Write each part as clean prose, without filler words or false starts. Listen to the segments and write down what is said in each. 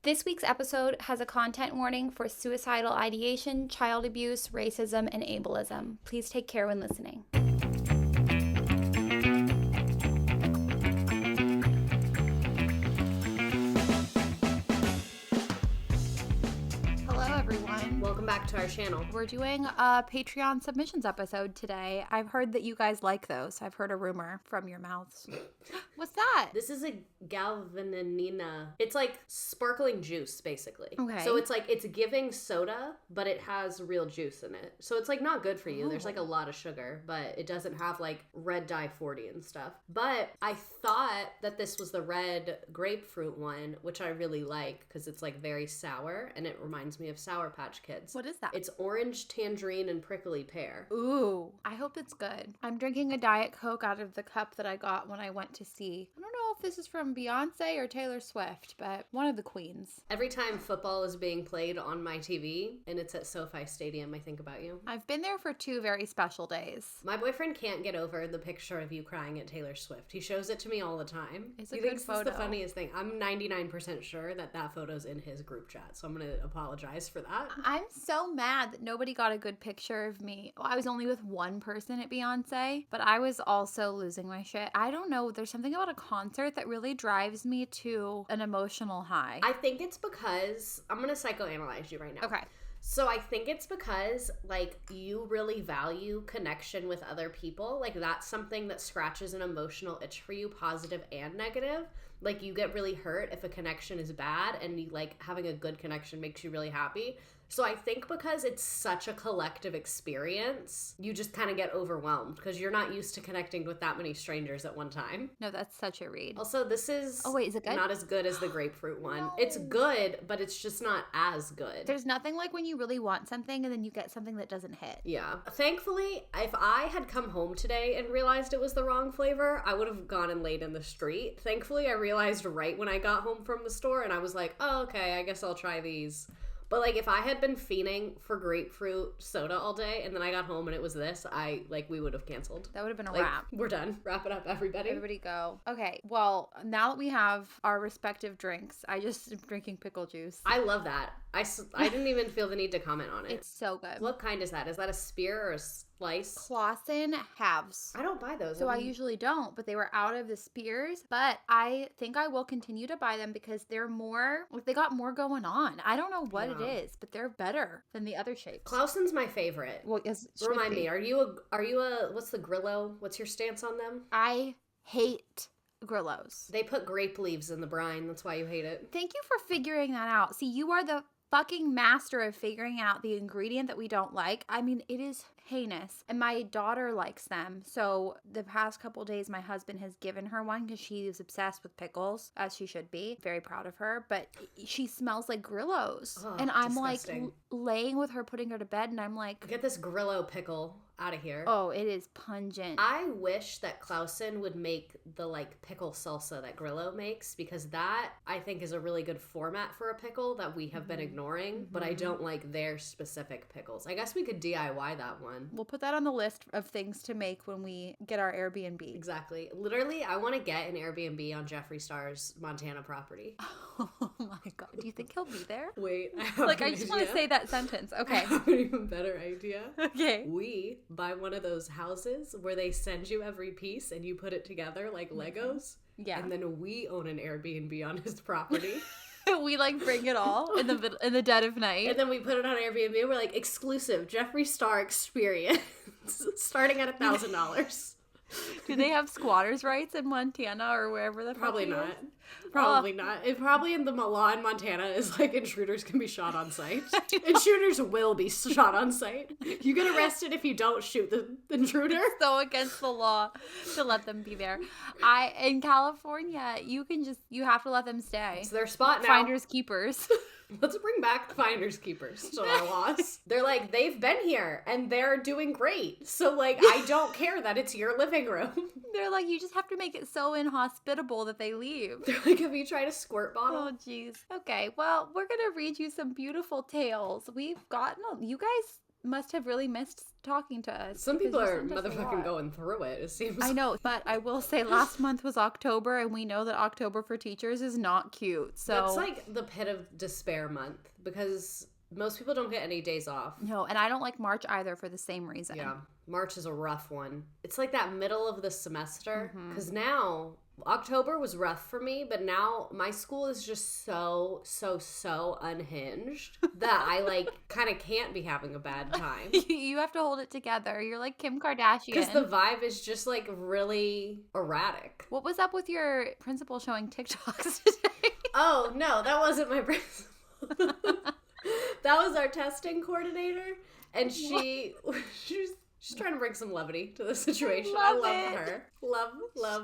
This week's episode has a content warning for suicidal ideation, child abuse, racism, and ableism. Please take care when listening. Hello, everyone. Welcome back to our channel. We're doing a Patreon submissions episode today. I've heard that you guys like those. I've heard a rumor from your mouths. What's that? This is a galvanina. It's like sparkling juice, basically. Okay. So it's like, it's giving soda, but it has real juice in it. So it's like not good for you. There's like a lot of sugar, but it doesn't have like red dye 40 and stuff. But I thought that this was the red grapefruit one, which I really like because it's like very sour and it reminds me of Sour Patch Kids. What is that? It's orange, tangerine, and prickly pear. Ooh, I hope it's good. I'm drinking a Diet Coke out of the cup that I got when I went to see. I don't know if this is from Beyonce or Taylor Swift, but one of the queens. Every time football is being played on my TV and it's at SoFi Stadium, I think about you. I've been there for 2 very special days. My boyfriend can't get over the picture of you crying at Taylor Swift. He shows it to me all the time. It's a He good thinks photo. It's the funniest thing. I'm 99% sure that photo's in his group chat, so I'm going to apologize for that. I'm so mad that nobody got a good picture of me. Well, I was only with one person at Beyonce, but I was also losing my shit. I don't know. There's something about a concert that really drives me to an emotional high. I think it's because I'm going to psychoanalyze you right now. Okay. So I think it's because, like, you really value connection with other people. Like, that's something that scratches an emotional itch for you, positive and negative. Like, you get really hurt if a connection is bad, and you, like, having a good connection makes you really happy. So I think because it's such a collective experience, you just kind of get overwhelmed because you're not used to connecting with that many strangers at one time. No, that's such a read. Also, this is is it good? not as good as the grapefruit one. No. It's good, but it's just not as good. There's nothing like when you really want something and then you get something that doesn't hit. Yeah. Thankfully, if I had come home today and realized it was the wrong flavor, I would have gone and laid in the street. Thankfully, I realized right when I got home from the store and I was like, oh, okay, I guess I'll try these. But, like, if I had been fiending for grapefruit soda all day and then I got home and it was this, we would have canceled. That would have been a Like, wrap. we're done. Wrap it up, everybody. Everybody go. Okay, well, now that we have our respective drinks, I just am drinking pickle juice. I love that. I didn't even feel the need to comment on it. It's so good. What kind is that? Is that a spear or a slice? Clausen halves. I don't buy those. So I usually don't, but they were out of the spears. But I think I will continue to buy them because they're more, like, they got more going on. I don't know what it is, but they're better than the other shapes. Clausen's my favorite. Well, yes, it should Remind be. me, are you a what's the Grillo? What's your stance on them? I hate Grillos. They put grape leaves in the brine. That's why you hate it. Thank you for figuring that out. See, you are the fucking master of figuring out the ingredient that we don't like. I mean, it is heinous. And my daughter likes them. So the past couple days, my husband has given her one because she is obsessed with pickles, as she should be. Very proud of her. But she smells like Grillos. Ugh, and I'm disgusting. like laying with her, putting her to bed. And I'm like, Get this Grillo pickle out of here. oh, it is pungent. I wish that Clausen would make the, like, pickle salsa that Grillo makes, because that, I think, is a really good format for a pickle that we have been ignoring, but I don't like their specific pickles. I guess we could DIY that one. We'll put that on the list of things to make when we get our Airbnb. Exactly. Literally, I want to get an Airbnb on Jeffree Star's Montana property. Oh my God. Do you think he'll be there? Wait, I have Like, an I just want to idea. say that sentence. I Okay. have an even better idea. Okay. We buy one of those houses where they send you every piece and you put it together like Legos. Yeah. And then we own an Airbnb on his property. We like bring it all in the dead of night. And then we put it on Airbnb. We're like, exclusive Jeffree Star experience starting at $1,000. Do they have squatters' rights in Montana or wherever the fuck Probably he not. is? Probably not. It probably in the law in Montana is like intruders can be shot on sight. Intruders will be shot on sight. You get arrested if you don't shoot the intruder. So against the law to let them be there. In California, you have to let them stay. It's their spot now. Finders keepers. Let's bring back finders keepers to our laws. They're like, they've been here and they're doing great. So, like, I don't care that it's your living room. They're like, you just have to make it so inhospitable that they leave. They're like, have you tried a squirt bottle? Oh, jeez. Okay, well, we're going to read you some beautiful tales. We've gotten, you guys must have really missed talking to us. Some because people you are sent us a motherfucking lot. going through it seems. I know, but I will say last month was October, and we know that October for teachers is not cute. So That's like the pit of despair month because most people don't get any days off. no, and I don't like March either for the same reason. Yeah, March is a rough one. It's like that middle of the semester Mm-hmm. because now October was rough for me, but now my school is just so unhinged that I like kind of can't be having a bad time. You have to hold it together. You're like Kim Kardashian. Because the vibe is just like really erratic. What was up with your principal showing TikToks today? Oh, no, that wasn't my principal. That was our testing coordinator. And she's trying to bring some levity to the situation. I Love love it. her. Love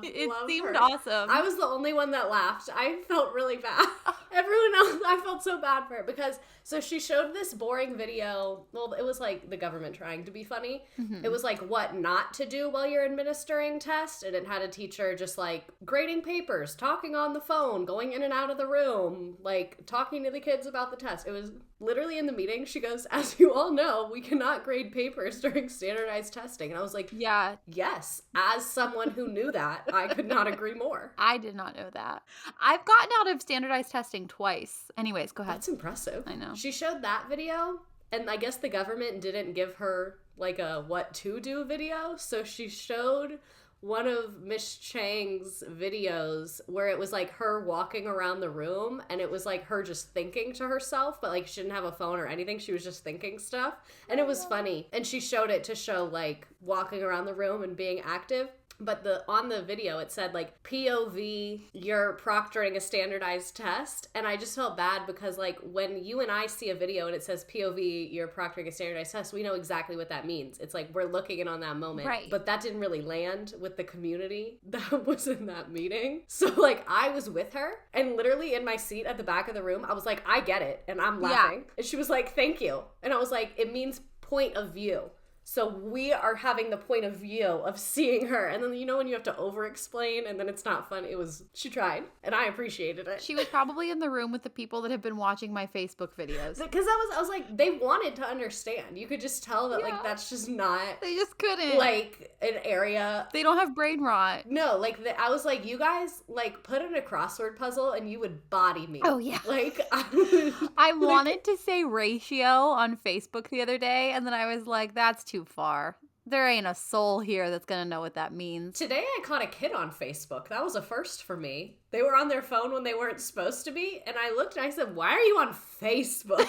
It love seemed her. awesome. I was the only one that laughed. I felt really bad. Everyone else, I felt so bad for her because, so she showed this boring video. Well, it was like the government trying to be funny. Mm-hmm. It was like what not to do while you're administering tests. And it had a teacher just like grading papers, talking on the phone, going in and out of the room, like talking to the kids about the test. It was literally in the meeting. She goes, as you all know, we cannot grade papers during standardized testing. And I was like, Yeah, yes, as someone who knew that, I could not agree more. I did not know that. I've gotten out of standardized testing twice. Anyways, go ahead. That's impressive. I know. She showed that video, and I guess the government didn't give her like a what to do video, so she showed one of Miss Chang's videos where it was like her walking around the room, and it was like her just thinking to herself, but like she didn't have a phone or anything. She was just thinking stuff, and it was funny. And she showed it to show like walking around the room and being active. But on the video, it said, like, POV, you're proctoring a standardized test. And I just felt bad because, like, when you and I see a video and it says POV, you're proctoring a standardized test, we know exactly what that means. It's like we're looking in on that moment. Right. But that didn't really land with the community that was in that meeting. So, like, I was with her. And literally in my seat at the back of the room, I was like, I get it. And I'm laughing. And she was like, thank you. And I was like, it means point of view. So we are having the point of view of seeing her. And then, you know, when you have to over-explain and then it's not fun, she tried. And I appreciated it. She was probably in the room with the people that have been watching my Facebook videos. Because I was like, they wanted to understand. You could just tell that, like, that's just not, They just couldn't. like, an area. They don't have brain rot. No, like, I was like, you guys, like, put in a crossword puzzle and you would body me. Oh, yeah. Like, I wanted to say ratio on Facebook the other day, and then I was like, that's too far. There ain't a soul here that's gonna know what that means. Today I caught a kid on Facebook. That was a first for me. They were on their phone when they weren't supposed to be, and I looked and I said, why are you on Facebook?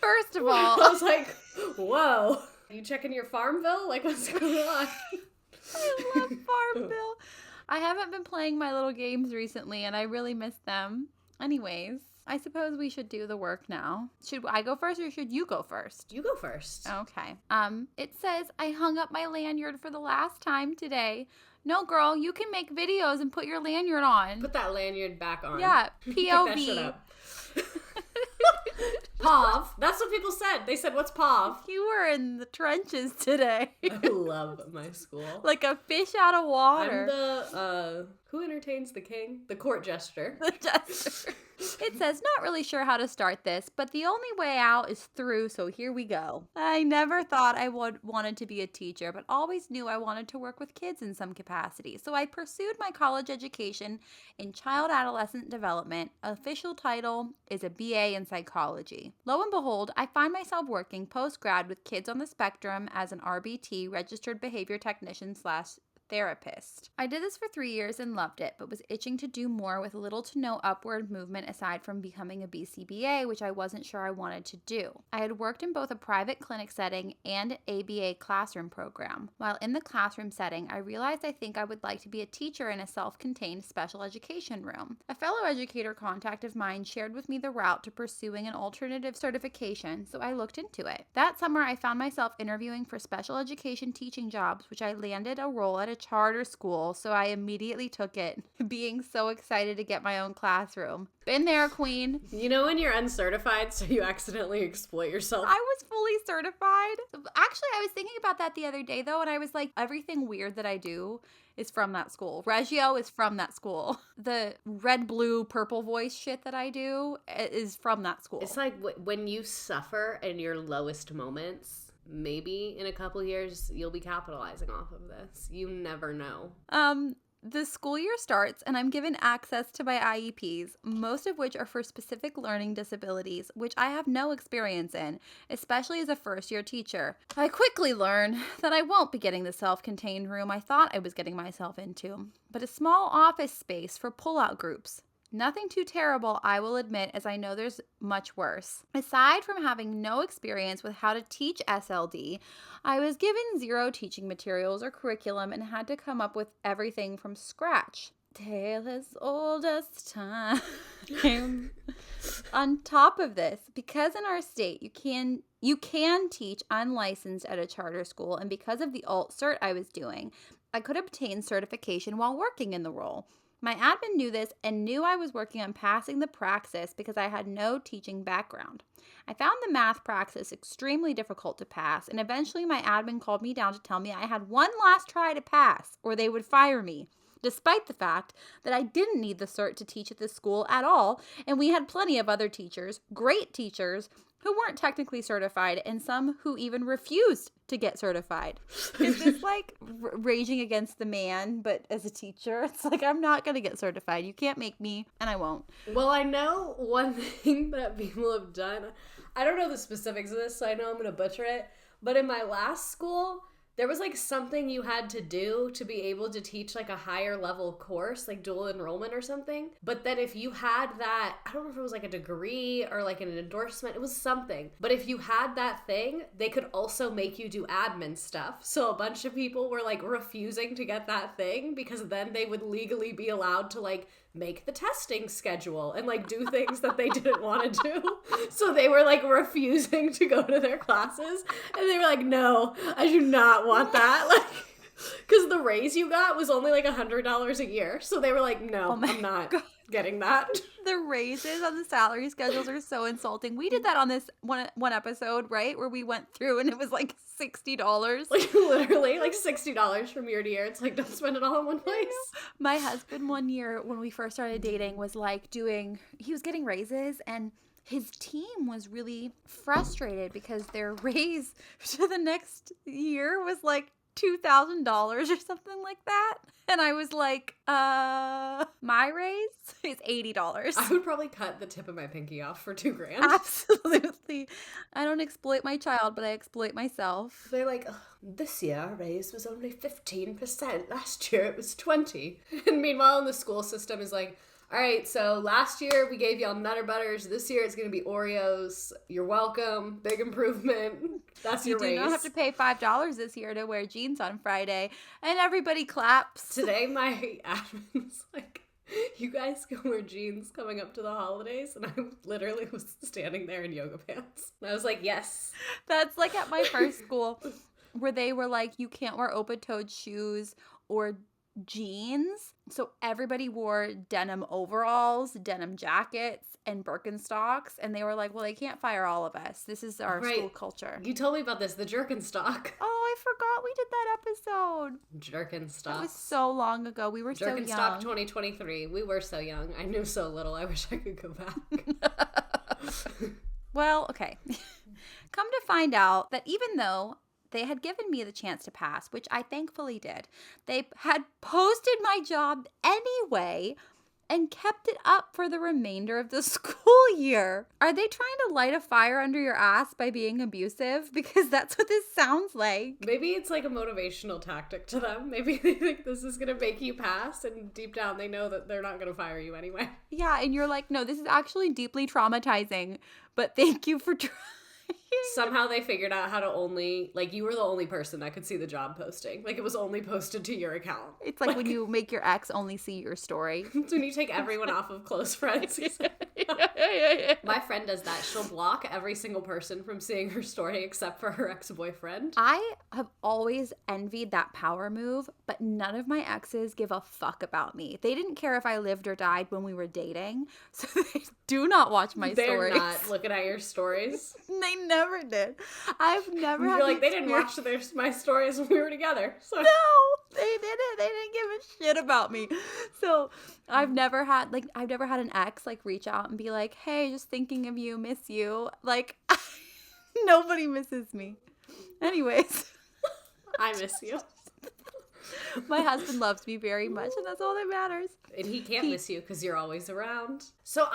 First of I all, was like, whoa. You checking your farm bill? Like, what's going on? I love Farmville. I haven't been playing my little games recently, and I really miss them. Anyways, I suppose we should do the work now. Should I go first or should you go first? You go first. Okay. It says I hung up my lanyard for the last time today. No, girl, you can make videos and put your lanyard on. Put that lanyard back on. Yeah, Pick that shit POV. up. POV. That's what people said. They said, what's POV? You were in the trenches today. I love my school. Like a fish out of water. I'm the, who entertains the king? The court jester. The jester. It says, not really sure how to start this, but the only way out is through, so here we go. I never thought I wanted to be a teacher, but always knew I wanted to work with kids in some capacity. So I pursued my college education in child adolescent development. Official title is a BA in psychology. Lo and behold, I find myself working post-grad with kids on the spectrum as an RBT, registered behavior technician / therapist. I did this for 3 years and loved it, but was itching to do more with little to no upward movement aside from becoming a BCBA, which I wasn't sure I wanted to do. I had worked in both a private clinic setting and ABA classroom program. While in the classroom setting, I realized I think I would like to be a teacher in a self-contained special education room. A fellow educator contact of mine shared with me the route to pursuing an alternative certification, so I looked into it. That summer, I found myself interviewing for special education teaching jobs, which I landed a role at a charter school, so I immediately took it, being so excited to get my own classroom. Been there, queen. You know when you're uncertified, so you accidentally exploit yourself? I was fully certified. Actually, I was thinking about that the other day, though, and I was like, everything weird that I do is from that school. Reggio is from that school. The red, blue, purple voice shit that I do is from that school. It's like when you suffer in your lowest moments, maybe in a couple years you'll be capitalizing off of this. You never know. The school year starts and I'm given access to my IEPs, most of which are for specific learning disabilities, which I have no experience in, especially as a first-year teacher. I quickly learn that I won't be getting the self-contained room I thought I was getting myself into, but a small office space for pull-out groups. Nothing too terrible, I will admit, as I know there's much worse. Aside from having no experience with how to teach SLD, I was given zero teaching materials or curriculum and had to come up with everything from scratch. Tale as old as time. On top of this, because in our state you can teach unlicensed at a charter school, and because of the alt cert I was doing, I could obtain certification while working in the role. My admin knew this and knew I was working on passing the praxis because I had no teaching background. I found the math praxis extremely difficult to pass, and eventually my admin called me down to tell me I had one last try to pass or they would fire me, despite the fact that I didn't need the cert to teach at this school at all, and we had plenty of other teachers, great teachers, who weren't technically certified, and some who even refused to get certified. Is this like raging against the man, but as a teacher? It's like, I'm not going to get certified. You can't make me, and I won't. Well, I know one thing that people have done. I don't know the specifics of this, so I know I'm going to butcher it. But in my last school, there was like something you had to do to be able to teach like a higher level course, like dual enrollment or something. But then if you had that, I don't know if it was like a degree or like an endorsement, it was something. But if you had that thing, they could also make you do admin stuff. So a bunch of people were like refusing to get that thing because then they would legally be allowed to like make the testing schedule and like do things that they didn't want to do. So they were like refusing to go to their classes, and they were like, no, I do not want that. Like, because the raise you got was only like $100 a year. So they were like, no, I'm not getting that. The raises on the salary schedules are so insulting. We did that on this one episode, right? Where we went through and it was like $60. Like literally like $60 from year to year. It's like, don't spend it all in one place. My husband one year when we first started dating was like he was getting raises, and his team was really frustrated because their raise to the next year was like $2,000 or something like that. And I was like, my raise is $80. I would probably cut the tip of my pinky off for $2,000. Absolutely. I don't exploit my child, but I exploit myself. They're like, this year our raise was only 15%. Last year it was 20%. And meanwhile, in the school system is like, all right, so last year we gave y'all Nutter Butters. This year it's going to be Oreos. You're welcome. Big improvement. That's your raise. You do not have to pay $5 this year to wear jeans on Friday. And everybody claps. Today my admin's like, you guys can wear jeans coming up to the holidays. And I literally was standing there in yoga pants. And I was like, yes. That's like at my first school where they were like, you can't wear open-toed shoes or jeans. So everybody wore denim overalls, denim jackets, and Birkenstocks, and they were like, well, they can't fire all of us. This is our school culture. You told me about this, the Jerkenstock. Oh, I forgot we did that episode. Jerkenstock. It was so long ago. We were so young. Jerkenstock 2023. We were so young. I knew so little. I wish I could go back. Well, okay. Come to find out that even though they had given me the chance to pass, which I thankfully did, they had posted my job anyway and kept it up for the remainder of the school year. Are they trying to light a fire under your ass by being abusive? Because that's what this sounds like. Maybe it's like a motivational tactic to them. Maybe they think this is going to make you pass, and deep down they know that they're not going to fire you anyway. Yeah, and you're like, no, this is actually deeply traumatizing, but thank you for trying. Somehow they figured out how to only, like, you were the only person that could see the job posting. Like, it was only posted to your account. It's like when you make your ex only see your story. It's when you take everyone off of close friends. My friend does that. She'll block every single person from seeing her story except for her ex-boyfriend. I have always envied that power move, but none of my exes give a fuck about me. They didn't care if I lived or died when we were dating, so they do not watch my stories. They're not looking at your stories. They never did. I've never had You're like, they didn't watch my stories when we were together. So. No, they didn't. They didn't give a shit about me. So I've never had an ex like reach out and be like, hey, just thinking of you, miss you. Like, nobody misses me. Anyways. I miss you. My husband loves me very much, and that's all that matters. And he can't miss you because you're always around. So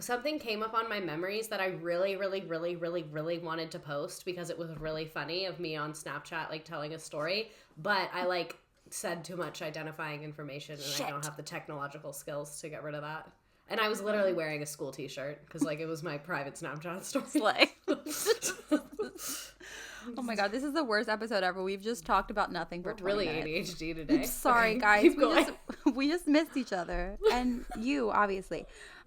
something came up on my memories that I really, really, really, really, really wanted to post because it was really funny of me on Snapchat, like telling a story. But I said too much identifying information and I don't have the technological skills to get rid of that. And I was literally wearing a school t-shirt because it was my private Snapchat story. Slay. Oh my god, this is the worst episode ever. We've just talked about nothing for 20 minutes. Really ADHD today. Sorry, guys. We just missed each other. And you, obviously.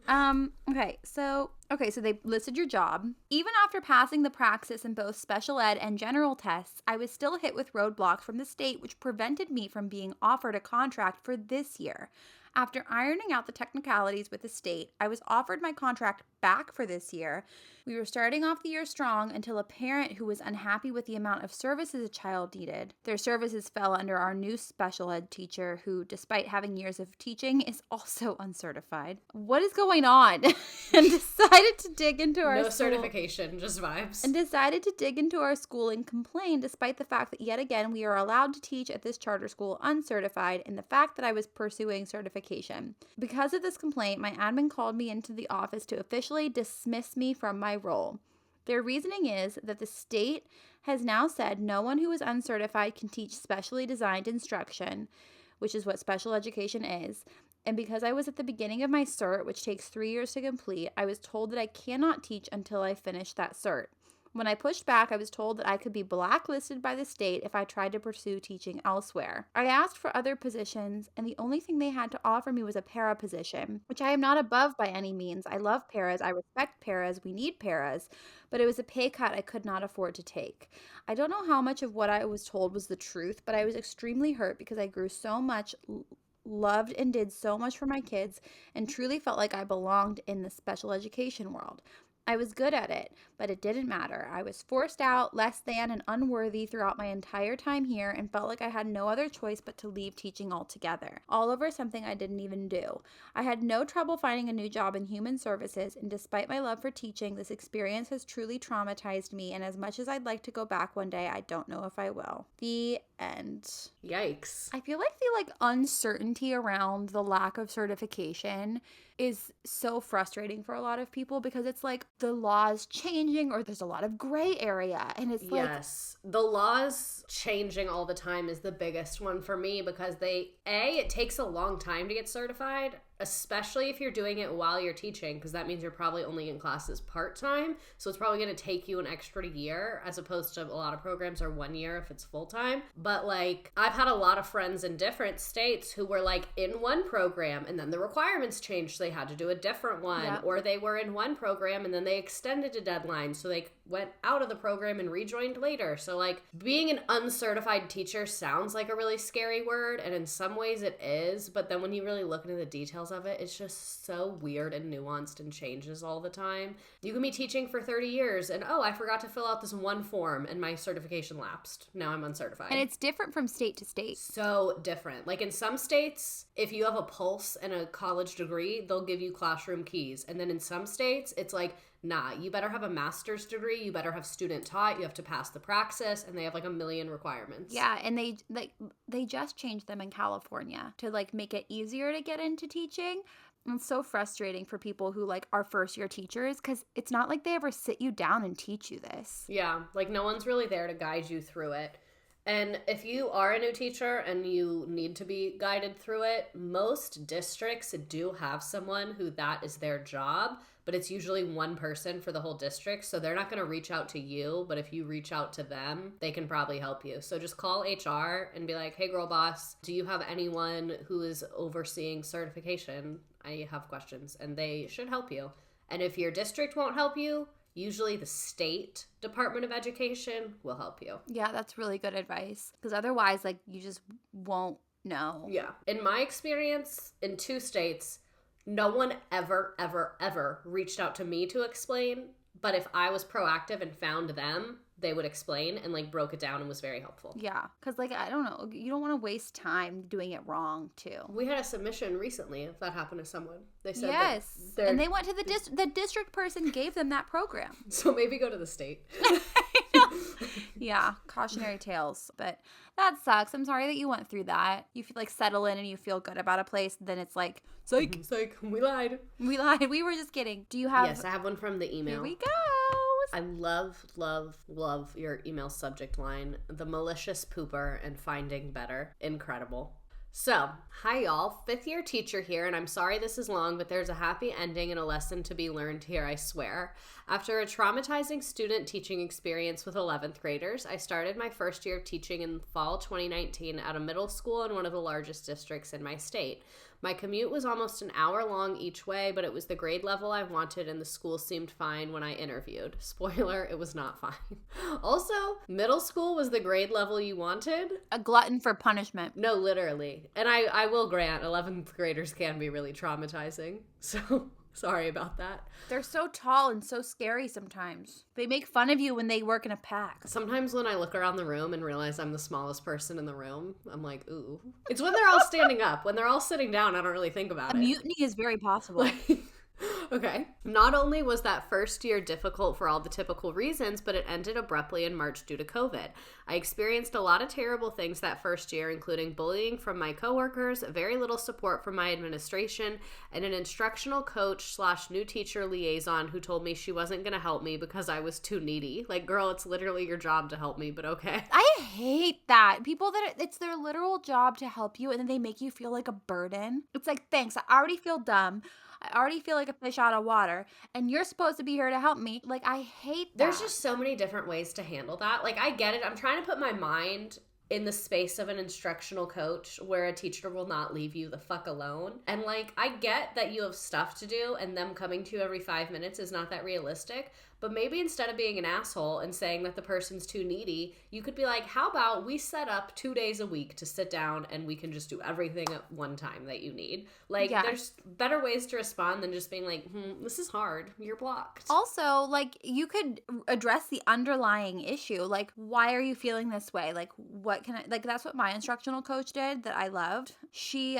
Okay, so they listed your job. Even after passing the praxis in both special ed and general tests, I was still hit with roadblocks from the state, which prevented me from being offered a contract for this year. After ironing out the technicalities with the state, I was offered my contract back for this year. We were starting off the year strong until a parent who was unhappy with the amount of services a child needed. Their services fell under our new special ed teacher who, despite having years of teaching, is also uncertified. What is going on? And decided to dig into our No certification, just vibes. And decided to dig into our school and complain despite the fact that yet again we are allowed to teach at this charter school uncertified and the fact that I was pursuing certification. Because of this complaint, my admin called me into the office to officially dismiss me from my role. Their reasoning is that the state has now said no one who is uncertified can teach specially designed instruction, which is what special education is. And because I was at the beginning of my cert, which takes 3 years to complete, I was told that I cannot teach until I finish that cert. When I pushed back, I was told that I could be blacklisted by the state if I tried to pursue teaching elsewhere. I asked for other positions, and the only thing they had to offer me was a para position, which I am not above by any means. I love paras, I respect paras, we need paras, but it was a pay cut I could not afford to take. I don't know how much of what I was told was the truth, but I was extremely hurt because I grew so much, loved and did so much for my kids, and truly felt like I belonged in the special education world. I was good at it, but it didn't matter. I was forced out, less than, and unworthy throughout my entire time here and felt like I had no other choice but to leave teaching altogether, all over something I didn't even do. I had no trouble finding a new job in human services, and despite my love for teaching, this experience has truly traumatized me, and as much as I'd like to go back one day, I don't know if I will. The end. Yikes. I feel like the uncertainty around the lack of certification is so frustrating for a lot of people because it's like the law's changing or there's a lot of gray area and it's like yes, the laws changing all the time is the biggest one for me because it takes a long time to get certified, especially if you're doing it while you're teaching, because that means you're probably only in classes part-time, so it's probably going to take you an extra year as opposed to a lot of programs are 1 year if it's full-time. But I've had a lot of friends in different states who were in one program and then the requirements changed, so they had to do a different one. Yep. Or they were in one program and then they extended a deadline, so they went out of the program and rejoined later. So being an uncertified teacher sounds like a really scary word, and in some ways it is, but then when you really look into the details of it, it's just so weird and nuanced and changes all the time. You can be teaching for 30 years and I forgot to fill out this one form and my certification lapsed. Now I'm uncertified. And it's different from state to state. So different. In some states, if you have a pulse and a college degree, they'll give you classroom keys. And then in some states, it's nah, you better have a master's degree, you better have student taught, you have to pass the praxis, and they have a million requirements. Yeah, and they just changed them in California to make it easier to get into teaching. And it's so frustrating for people who are first year teachers because it's not like they ever sit you down and teach you this. Yeah, no one's really there to guide you through it. And if you are a new teacher and you need to be guided through it, most districts do have someone who that is their job, but it's usually one person for the whole district. So they're not going to reach out to you, but if you reach out to them, they can probably help you. So just call HR and be like, hey, girl boss, do you have anyone who is overseeing certification? I have questions, and they should help you. And if your district won't help you, usually the state Department of Education will help you. Yeah, that's really good advice. Because otherwise, like, you just won't know. Yeah. In my experience, in 2 states, no one ever, ever, ever reached out to me to explain. But if I was proactive and found them, they would explain and, like, broke it down and was very helpful. Yeah. Because, like, I don't know. You don't want to waste time doing it wrong, too. We had a submission recently if that happened to someone. They said yes. And they went to the district person gave them that program. So maybe go to the state. Yeah, cautionary tales. But that sucks. I'm sorry that you went through that. You feel like settle in and you feel good about a place. Then it's like, psych. Psych, we lied. We lied. We were just kidding. Do you have? Yes, I have one from the email. Here we go. I love, love, love your email subject line. The malicious pooper and finding better. Incredible. So, hi y'all, 5th year teacher here, and I'm sorry this is long, but there's a happy ending and a lesson to be learned here, I swear. After a traumatizing student teaching experience with 11th graders, I started my first year of teaching in fall 2019 at a middle school in one of the largest districts in my state. My commute was almost an hour long each way, but it was the grade level I wanted and the school seemed fine when I interviewed. Spoiler, it was not fine. Also, middle school was the grade level you wanted? A glutton for punishment. No, literally. And I will grant 11th graders can be really traumatizing. So, sorry about that. They're so tall and so scary sometimes. They make fun of you when they work in a pack. Sometimes when I look around the room and realize I'm the smallest person in the room, I'm like, ooh. It's when they're all standing up. When they're all sitting down, I don't really think about A it. mutiny is very possible. Okay. Not only was that first year difficult for all the typical reasons, but it ended abruptly in March due to COVID. I experienced a lot of terrible things that first year, including bullying from my coworkers, very little support from my administration, and an instructional coach / new teacher liaison who told me she wasn't going to help me because I was too needy. Like, girl, it's literally your job to help me, but okay. I hate that. People that it's their literal job to help you and then they make you feel like a burden. It's like, thanks, I already feel dumb. I already feel like a fish out of water, and you're supposed to be here to help me. Like, I hate that. There's just so many different ways to handle that. Like, I get it. I'm trying to put my mind in the space of an instructional coach where a teacher will not leave you the fuck alone. And, like, I get that you have stuff to do, and them coming to you every 5 minutes is not that realistic. But maybe instead of being an asshole and saying that the person's too needy, you could be like, how about we set up 2 days a week to sit down and we can just do everything at one time that you need. Like, There's better ways to respond than just being like, this is hard. You're blocked. Also, like, you could address the underlying issue. Like, why are you feeling this way? Like, what can I, like, that's what my instructional coach did that I loved. She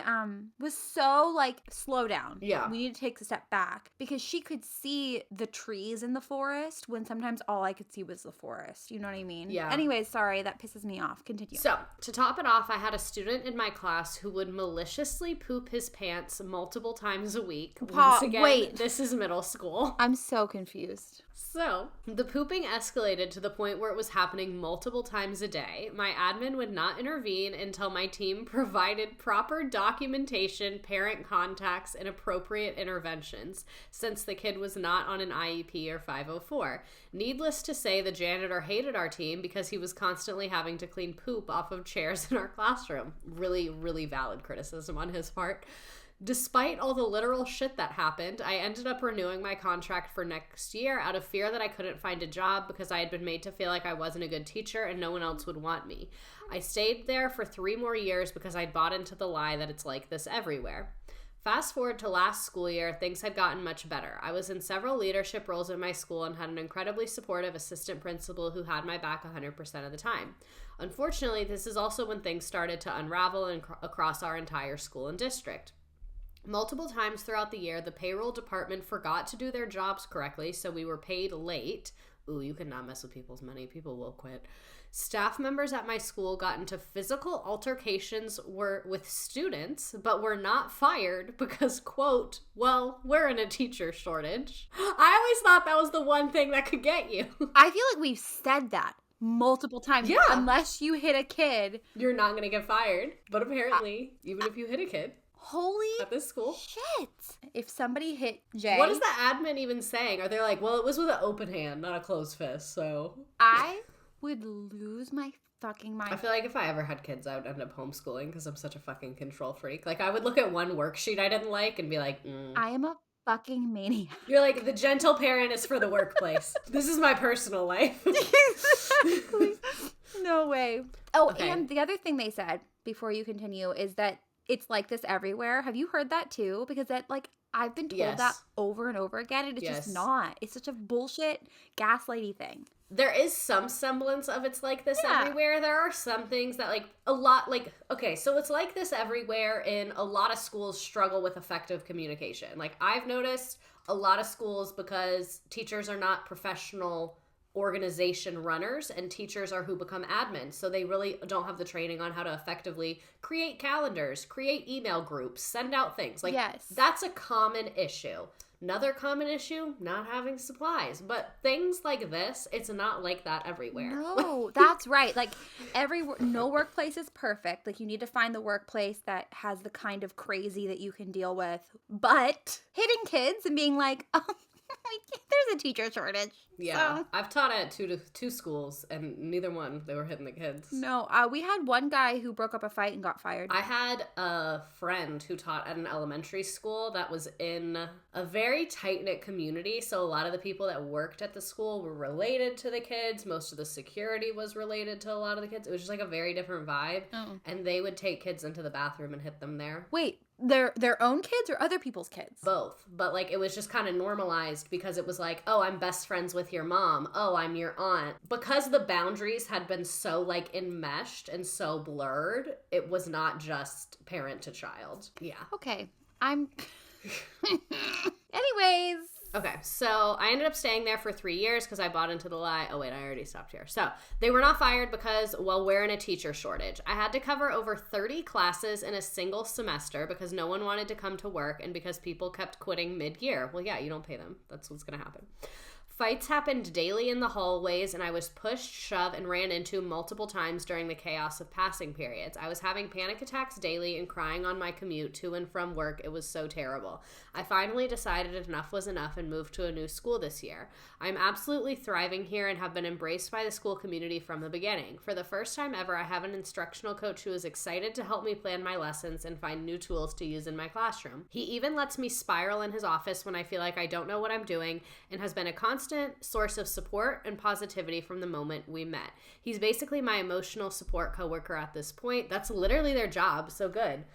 was so, like, slow down. Yeah. We need to take a step back because she could see the trees in the forest when sometimes all I could see was the forest. You know what I mean? Yeah. Anyways, sorry, that pisses me off. Continue. So, to top it off, I had a student in my class who would maliciously poop his pants multiple times a week. Once again, wait. This is middle school. I'm so confused. So, the pooping escalated to the point where it was happening multiple times a day. My admin would not intervene until my team provided proper documentation, parent contacts, and appropriate interventions, since the kid was not on an IEP or 504. Needless to say, the janitor hated our team because he was constantly having to clean poop off of chairs in our classroom. Really, really valid criticism on his part. Despite all the literal shit that happened, I ended up renewing my contract for next year out of fear that I couldn't find a job because I had been made to feel like I wasn't a good teacher and no one else would want me. I stayed there for 3 more years because I'd bought into the lie that it's like this everywhere. Fast forward to last school year, things had gotten much better. I was in several leadership roles in my school and had an incredibly supportive assistant principal who had my back 100% of the time. Unfortunately, this is also when things started to unravel across our entire school and district. Multiple times throughout the year, the payroll department forgot to do their jobs correctly, so we were paid late. Ooh, you cannot mess with people's money. People will quit. Staff members at my school got into physical altercations with students, but were not fired because, quote, well, we're in a teacher shortage. I always thought that was the one thing that could get you. I feel like we've said that multiple times. Yeah. Unless you hit a kid. You're not going to get fired. But apparently, even if you hit a kid Holy at this school. shit. If somebody hit Jay. What is the admin even saying? Are they like, well, it was with an open hand, not a closed fist, so. I would lose my fucking mind. I feel like if I ever had kids, I would end up homeschooling because I'm such a fucking control freak. Like, I would look at one worksheet I didn't like and be like, I am a fucking maniac. You're like, the gentle parent is for the workplace. This is my personal life. Exactly. No way. Oh, Okay. and the other thing they said before you continue is that it's like this everywhere. Have you heard that too? Because that, like, I've been told Yes. that over and over again, and it's Yes. just not. It's such a bullshit gaslighty thing. There is some semblance of it's like this Yeah. everywhere. There are some things that, like, a lot, like, okay, so it's like this everywhere, and a lot of schools struggle with effective communication. Like, I've noticed a lot of schools, because teachers are not professional organization runners, and teachers are who become admins, so they really don't have the training on how to effectively create calendars, create email groups, send out things. Like, Yes. that's a common issue. Another common issue, not having supplies. But things like this, it's not like that everywhere. No, that's right. Like, no workplace is perfect. Like, you need to find the workplace that has the kind of crazy that you can deal with. But hitting kids and being like, oh, there's a teacher shortage. Yeah, So, I've taught at two schools, and neither one, they were hitting the kids. no, we had one guy who broke up a fight and got fired. I had a friend who taught at an elementary school that was in a very tight-knit community, so a lot of the people that worked at the school were related to the kids. Most of the security was related to a lot of the kids. It was just like a very different vibe, Oh. and they would take kids into the bathroom and hit them there. Wait, their own kids or other people's kids? Both, but like it was just kind of normalized because it was like, oh, I'm best friends with your mom, oh, I'm your aunt. Because the boundaries had been so like enmeshed and so blurred, it was not just parent to child. Yeah. Okay, I'm... Anyways... Okay, so I ended up staying there for 3 years because I bought into the lie. Oh, wait, I already stopped here. So they were not fired because, well, we're in a teacher shortage. I had to cover over 30 classes in a single semester because no one wanted to come to work and because people kept quitting mid-year. Well, yeah, you don't pay them. That's what's going to happen. Fights happened daily in the hallways, and I was pushed, shoved, and ran into multiple times during the chaos of passing periods. I was having panic attacks daily and crying on my commute to and from work. It was so terrible. I finally decided enough was enough and moved to a new school this year. I'm absolutely thriving here and have been embraced by the school community from the beginning. For the first time ever, I have an instructional coach who is excited to help me plan my lessons and find new tools to use in my classroom. He even lets me spiral in his office when I feel like I don't know what I'm doing and has been a constant source of support and positivity from the moment we met. He's basically my emotional support coworker at this point. That's literally their job. So good.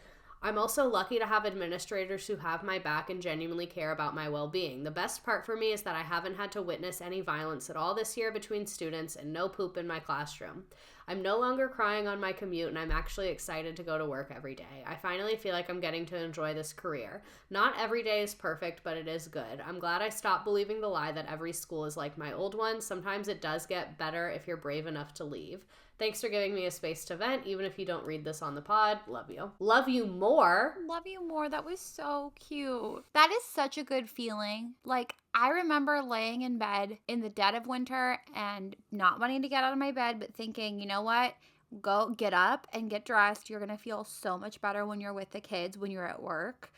I'm also lucky to have administrators who have my back and genuinely care about my well-being. The best part for me is that I haven't had to witness any violence at all this year between students and no poop in my classroom. I'm no longer crying on my commute, and I'm actually excited to go to work every day. I finally feel like I'm getting to enjoy this career. Not every day is perfect, but it is good. I'm glad I stopped believing the lie that every school is like my old one. Sometimes it does get better if you're brave enough to leave. Thanks for giving me a space to vent, even if you don't read this on the pod. Love you. Love you more. Love you more. That was so cute. That is such a good feeling. Like, I remember laying in bed in the dead of winter and not wanting to get out of my bed, but thinking, you know what? Go get up and get dressed. You're going to feel so much better when you're with the kids, when you're at work.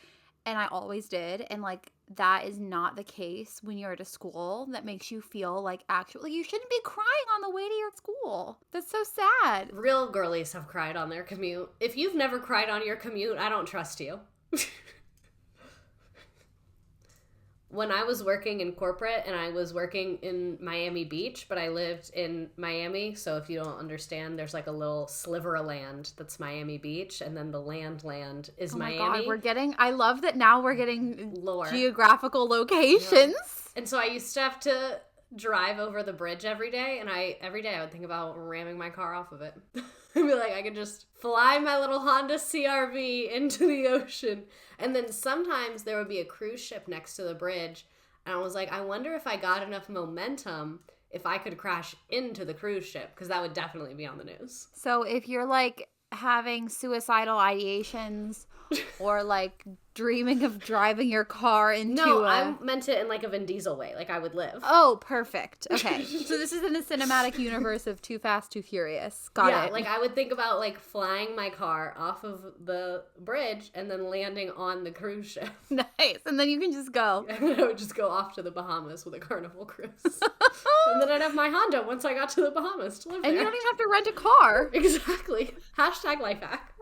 And I always did. And like, that is not the case when you're at a school that makes you feel like actually you shouldn't be crying on the way to your school. That's so sad. Real girlies have cried on their commute. If you've never cried on your commute, I don't trust you. When I was working in corporate and I was working in Miami Beach, but I lived in Miami, so if you don't understand, there's like a little sliver of land that's Miami Beach, and then the land is Miami. Oh my God, I love that now we're getting Lore. geographical locations. And so I used to have to drive over the bridge every day, and every day I would think about ramming my car off of it. I'd be like, I could just fly my little Honda CRV into the ocean. And then sometimes there would be a cruise ship next to the bridge, and I was like, I wonder if I got enough momentum if I could crash into the cruise ship, because that would definitely be on the news. So if you're like having suicidal ideations or like dreaming of driving your car into No, I meant it in like a Vin Diesel way. Like I would live. Oh, perfect. Okay. So this is in the cinematic universe of Too Fast, Too Furious. Got it. Yeah, like I would think about like flying my car off of the bridge and then landing on the cruise ship. Nice. And then you can just go. And then I would just go off to the Bahamas with a Carnival cruise. And then I'd have my Honda once I got to the Bahamas to live there. And you don't even have to rent a car. Exactly. Hashtag life hack.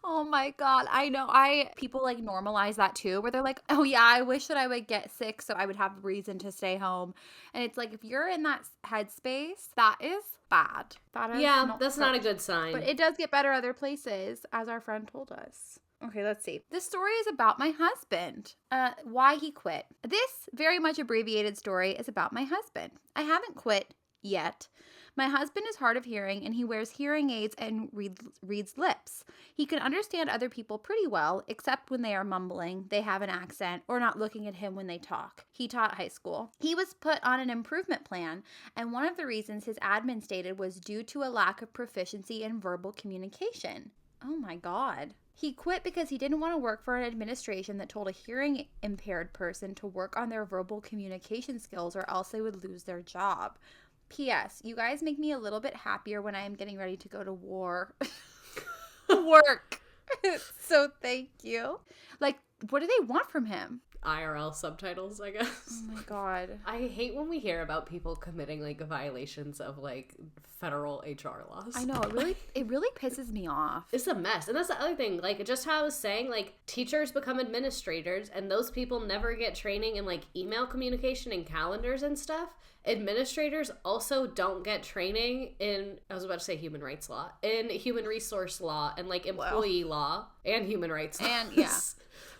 Oh my God. I know. People like normalize that too, where they're like, oh yeah, I wish that I would get sick so I would have a reason to stay home. And it's like, if you're in that headspace, that is bad. That is that's not a good sign. But it does get better other places, as our friend told us. Okay, let's see. This story is about my husband. Why he quit. This very much abbreviated story is about my husband. I haven't quit yet. My husband is hard of hearing and he wears hearing aids and reads lips. He can understand other people pretty well, except when they are mumbling, they have an accent, or not looking at him when they talk. He taught high school. He was put on an improvement plan, and one of the reasons his admin stated was due to a lack of proficiency in verbal communication. Oh my God. He quit because he didn't want to work for an administration that told a hearing impaired person to work on their verbal communication skills or else they would lose their job. P.S. You guys make me a little bit happier when I am getting ready to go to war. Work. So thank you. Like, what do they want from him? IRL subtitles, I guess. Oh my God. I hate when we hear about people committing like violations of like federal HR laws. I know, it really pisses me off. It's a mess. And that's the other thing, like just how I was saying, like teachers become administrators and those people never get training in like email communication and calendars and stuff. Administrators also don't get training in, I was about to say human rights law, in human resource law and like employee law and human rights law. And yeah.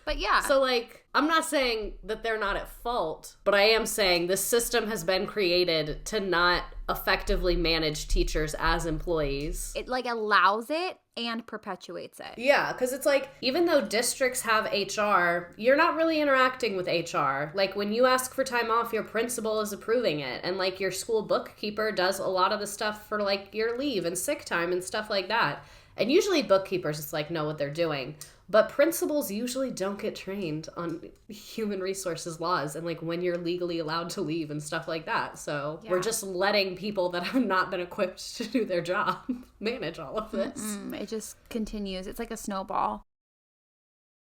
But yeah. So like, I'm not saying that they're not at fault, but I am saying this system has been created to not effectively manage teachers as employees. It like allows it and perpetuates it. Yeah, because it's like, even though districts have HR, you're not really interacting with HR. Like when you ask for time off, your principal is approving it. And like your school bookkeeper does a lot of the stuff for like your leave and sick time and stuff like that. And usually bookkeepers just like know what they're doing. But principals usually don't get trained on human resources laws and like when you're legally allowed to leave and stuff like that. So we're just letting people that have not been equipped to do their job manage all of this. It just continues. It's like a snowball.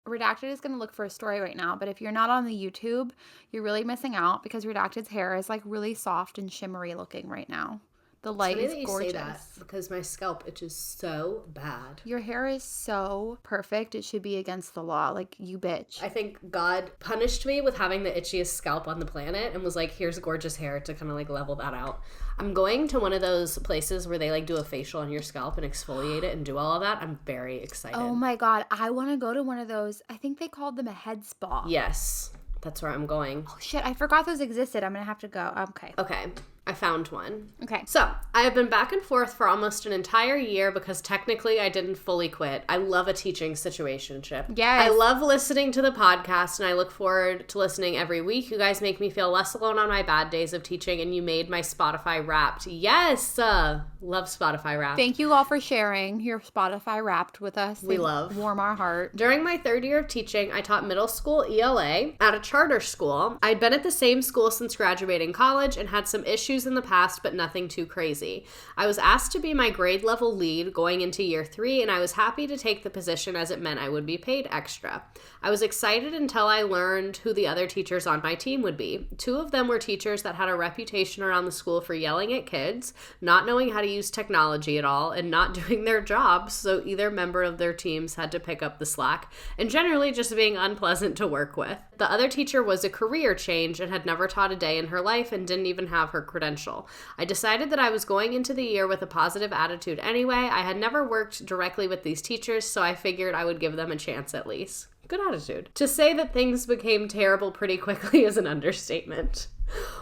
Redacted is going to look for a story right now, but if you're not on the YouTube, you're really missing out because Redacted's hair is like really soft and shimmery looking right now. The light is gorgeous. Say that because my scalp itches so bad. Your hair is so perfect. It should be against the law. Like, you bitch. I think God punished me with having the itchiest scalp on the planet and was like, here's gorgeous hair to kind of like level that out. I'm going to one of those places where they like do a facial on your scalp and exfoliate it and do all of that. I'm very excited. Oh my God. I want to go to one of those. I think they called them a head spa. Yes. That's where I'm going. Oh shit. I forgot those existed. I'm going to have to go. Okay. I found one. Okay. So, I have been back and forth for almost an entire year because technically I didn't fully quit. I love a teaching situationship. Yes. I love listening to the podcast and I look forward to listening every week. You guys make me feel less alone on my bad days of teaching and you made my Spotify Wrapped. Yes! Love Spotify Wrapped. Thank you all for sharing your Spotify Wrapped with us. We love. Warm our heart. During my third year of teaching, I taught middle school ELA at a charter school. I'd been at the same school since graduating college and had some issues in the past, but nothing too crazy. I was asked to be my grade level lead going into year 3, and I was happy to take the position as it meant I would be paid extra. I was excited until I learned who the other teachers on my team would be. 2 of them were teachers that had a reputation around the school for yelling at kids, not knowing how to use technology at all, and not doing their jobs, so either member of their teams had to pick up the slack, and generally just being unpleasant to work with. The other teacher was a career change and had never taught a day in her life and didn't even have her credential. I decided that I was going into the year with a positive attitude anyway. I had never worked directly with these teachers, so I figured I would give them a chance at least. Good attitude. To say that things became terrible pretty quickly is an understatement.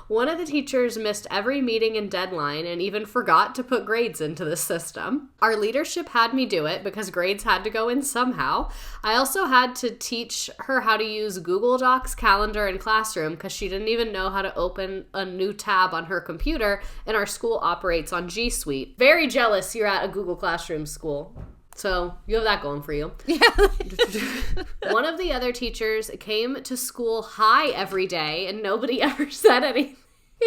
One of the teachers missed every meeting and deadline and even forgot to put grades into the system. Our leadership had me do it because grades had to go in somehow. I also had to teach her how to use Google Docs, Calendar, and Classroom because she didn't even know how to open a new tab on her computer, and our school operates on G Suite. Very jealous you're at a Google Classroom school. So you have that going for you. Yeah. One of the other teachers came to school high every day and nobody ever said anything.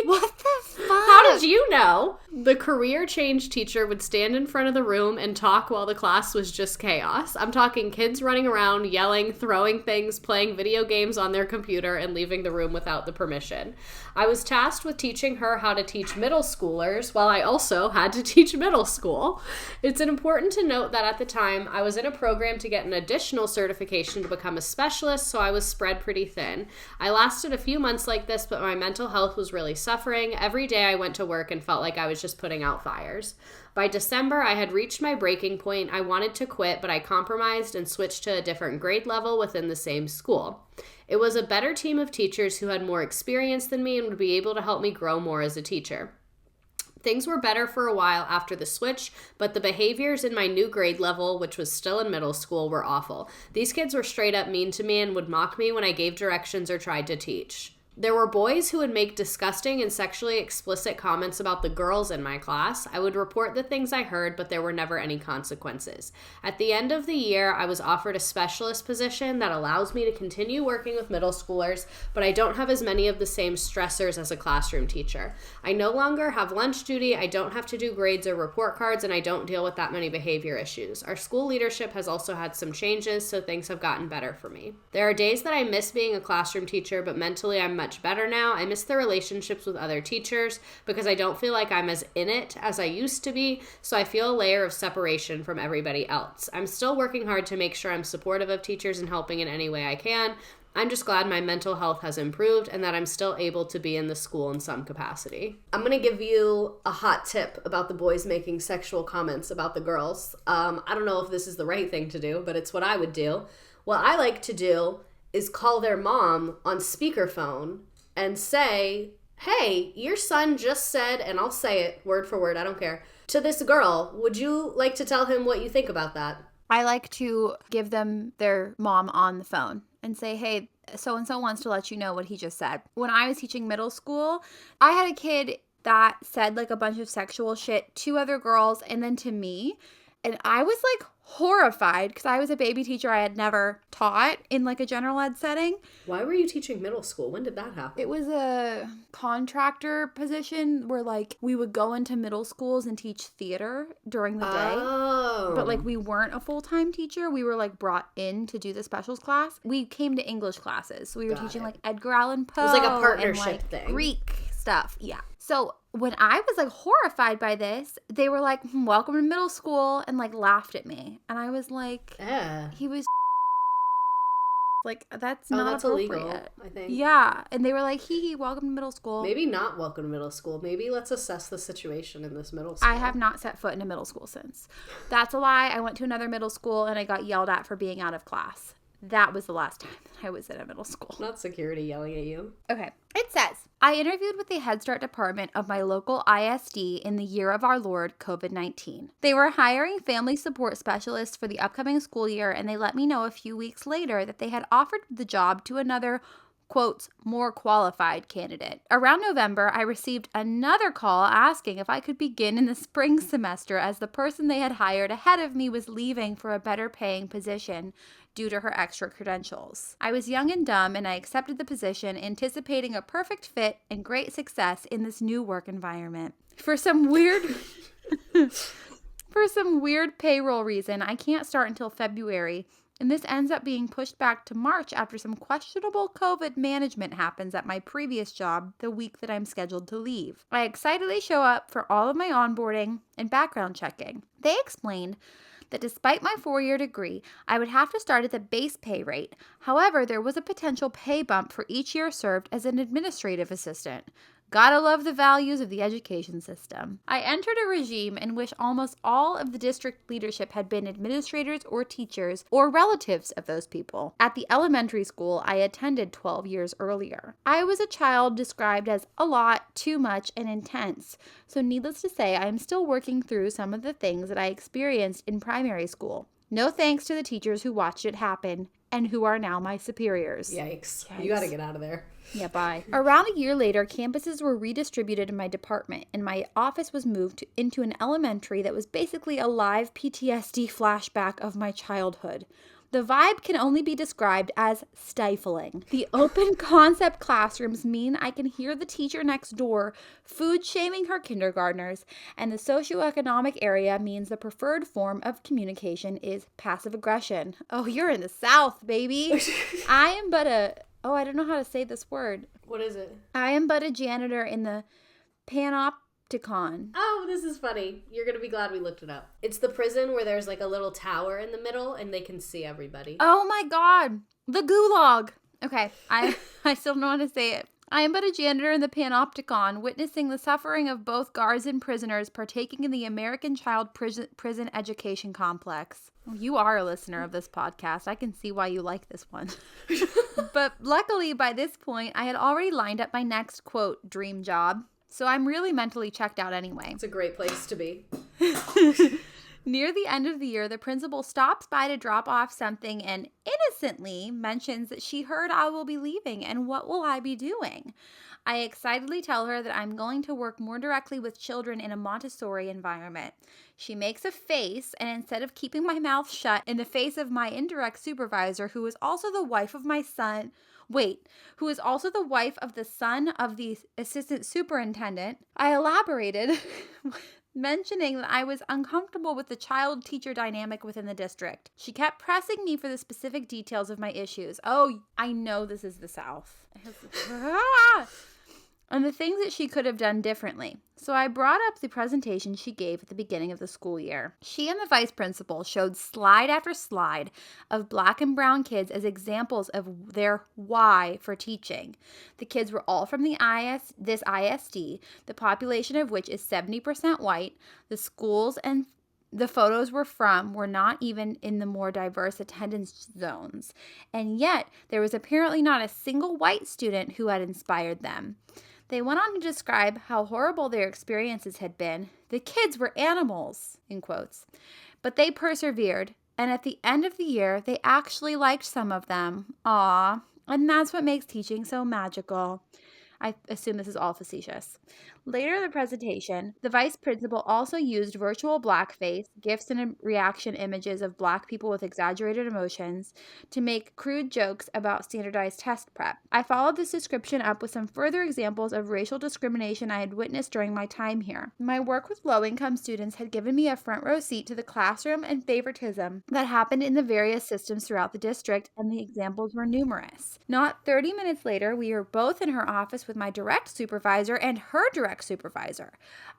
What the fuck? How did you know? The career change teacher would stand in front of the room and talk while the class was just chaos. I'm talking kids running around, yelling, throwing things, playing video games on their computer, and leaving the room without the permission. I was tasked with teaching her how to teach middle schoolers while I also had to teach middle school. It's important to note that at the time, I was in a program to get an additional certification to become a specialist, so I was spread pretty thin. I lasted a few months like this, but my mental health was really suffering. Every day I went to work and felt like I was just putting out fires. By December, I had reached my breaking point. I wanted to quit, but I compromised and switched to a different grade level within the same school. It was a better team of teachers who had more experience than me and would be able to help me grow more as a teacher. Things were better for a while after the switch, but the behaviors in my new grade level, which was still in middle school, were awful. These kids were straight up mean to me and would mock me when I gave directions or tried to teach. There were boys who would make disgusting and sexually explicit comments about the girls in my class. I would report the things I heard, but there were never any consequences. At the end of the year, I was offered a specialist position that allows me to continue working with middle schoolers, but I don't have as many of the same stressors as a classroom teacher. I no longer have lunch duty, I don't have to do grades or report cards, and I don't deal with that many behavior issues. Our school leadership has also had some changes, so things have gotten better for me. There are days that I miss being a classroom teacher, but mentally I'm much better now. I miss the relationships with other teachers because I don't feel like I'm as in it as I used to be, so I feel a layer of separation from everybody else. I'm still working hard to make sure I'm supportive of teachers and helping in any way I can. I'm just glad my mental health has improved and that I'm still able to be in the school in some capacity. I'm going to give you a hot tip about the boys making sexual comments about the girls. I don't know if this is the right thing to do, but it's what I would do. What I like to do is call their mom on speakerphone and say, hey, your son just said, and I'll say it word for word, I don't care, to this girl. Would you like to tell him what you think about that? I like to give them their mom on the phone and say, hey, so-and-so wants to let you know what he just said. When I was teaching middle school, I had a kid that said like a bunch of sexual shit to other girls and then to me. And I was like horrified because I was a baby teacher I had never taught in like a general ed setting. Why were you teaching middle school? When did that happen? It was a contractor position where like we would go into middle schools and teach theater during the day. Oh. But like we weren't a full-time teacher. We were like brought in to do the specials class. We came to English classes. So we were teaching like Edgar Allan Poe. It was like a partnership and, like, thing. Greek stuff. Yeah. So when I was like horrified by this, they were like, welcome to middle school, and like laughed at me. And I was like, he was like, that's not appropriate. Illegal, I think. Yeah. And they were like, welcome to middle school. Maybe not welcome to middle school. Maybe let's assess the situation in this middle school. I have not set foot in a middle school since. That's a lie. I went to another middle school and I got yelled at for being out of class. That was the last time I was in a middle school. Not security yelling at you. Okay. It says, I interviewed with the Head Start department of my local ISD in the year of our Lord, COVID-19. They were hiring family support specialists for the upcoming school year, and they let me know a few weeks later that they had offered the job to another, quotes, more qualified candidate. Around November, I received another call asking if I could begin in the spring semester as the person they had hired ahead of me was leaving for a better paying position due to her extra credentials. I was young and dumb, and I accepted the position, anticipating a perfect fit and great success in this new work environment. For some weird payroll reason, I can't start until February, and this ends up being pushed back to March after some questionable COVID management happens at my previous job the week that I'm scheduled to leave. I excitedly show up for all of my onboarding and background checking. They explained that despite my 4-year degree, I would have to start at the base pay rate. However, there was a potential pay bump for each year served as an administrative assistant. Gotta love the values of the education system. I entered a regime in which almost all of the district leadership had been administrators or teachers or relatives of those people. At the elementary school I attended 12 years earlier. I was a child described as a lot, too much, and intense. So needless to say, I am still working through some of the things that I experienced in primary school. No thanks to the teachers who watched it happen. and who are now my superiors. Yikes. You got to get out of there. Yeah, bye. Around a year later, campuses were redistributed in my department, and my office was moved into an elementary that was basically a live PTSD flashback of my childhood. The vibe can only be described as stifling. The open concept classrooms mean I can hear the teacher next door food shaming her kindergartners, and the socioeconomic area means the preferred form of communication is passive aggression. Oh, you're in the South, baby. I don't know how to say this word. What is it? I am but a janitor in the panopticon. Oh, this is funny. You're going to be glad we looked it up. It's the prison where there's like a little tower in the middle and they can see everybody. Oh my God. The gulag. Okay. I still don't know how to say it. I am but a janitor in the panopticon, witnessing the suffering of both guards and prisoners partaking in the American Child Prison Education Complex. You are a listener of this podcast. I can see why you like this one. But luckily, by this point, I had already lined up my next, quote, dream job. So I'm really mentally checked out anyway. It's a great place to be. Near the end of the year, the principal stops by to drop off something and innocently mentions that she heard I will be leaving and what will I be doing. I excitedly tell her that I'm going to work more directly with children in a Montessori environment. She makes a face, and instead of keeping my mouth shut in the face of my indirect supervisor, who is also the wife of the son of the assistant superintendent, I elaborated, mentioning that I was uncomfortable with the child-teacher dynamic within the district. She kept pressing me for the specific details of my issues. Oh, I know this is the South. And the things that she could have done differently. So I brought up the presentation she gave at the beginning of the school year. She and the vice principal showed slide after slide of black and brown kids as examples of their why for teaching. The kids were all from this ISD, the population of which is 70% white. The schools and the photos were not even in the more diverse attendance zones. And yet, there was apparently not a single white student who had inspired them. They went on to describe how horrible their experiences had been. The kids were animals, in quotes. But they persevered, and at the end of the year, they actually liked some of them. Aw, and that's what makes teaching so magical. I assume this is all facetious. Later in the presentation, the vice principal also used virtual blackface, gifs and reaction images of black people with exaggerated emotions to make crude jokes about standardized test prep. I followed this description up with some further examples of racial discrimination I had witnessed during my time here. My work with low-income students had given me a front row seat to the classroom and favoritism that happened in the various systems throughout the district, and the examples were numerous. Not 30 minutes later, we were both in her office with my direct supervisor and her direct supervisor.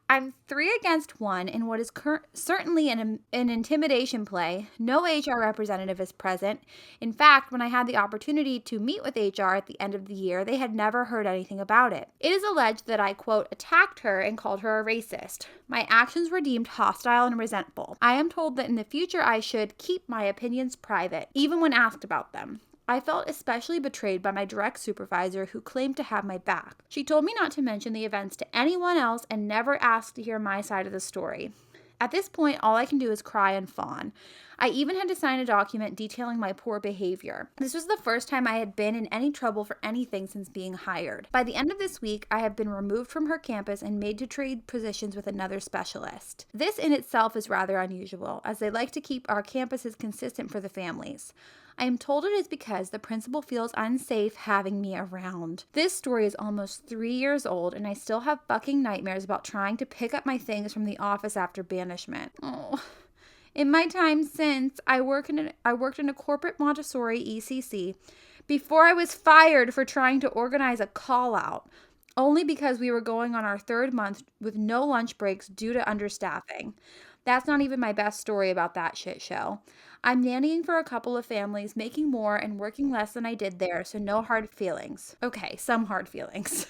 I'm 3 against 1 in what is certainly an intimidation play. No HR representative is present. In fact, when I had the opportunity to meet with HR at the end of the year, they had never heard anything about it. It is alleged that I, quote, attacked her and called her a racist. My actions were deemed hostile and resentful. I am told that in the future I should keep my opinions private, even when asked about them. I felt especially betrayed by my direct supervisor, who claimed to have my back. She told me not to mention the events to anyone else and never asked to hear my side of the story. At this point, all I can do is cry and fawn. I even had to sign a document detailing my poor behavior. This was the first time I had been in any trouble for anything since being hired. By the end of this week, I have been removed from her campus and made to trade positions with another specialist. This in itself is rather unusual, as they like to keep our campuses consistent for the families. I am told it is because the principal feels unsafe having me around. This story is almost 3 years old, and I still have fucking nightmares about trying to pick up my things from the office after banishment. Oh. In my time since, I worked in a corporate Montessori ECC before I was fired for trying to organize a call-out, only because we were going on our 3rd month with no lunch breaks due to understaffing. That's not even my best story about that shit show. I'm nannying for a couple of families, making more and working less than I did there, so no hard feelings. Okay, some hard feelings.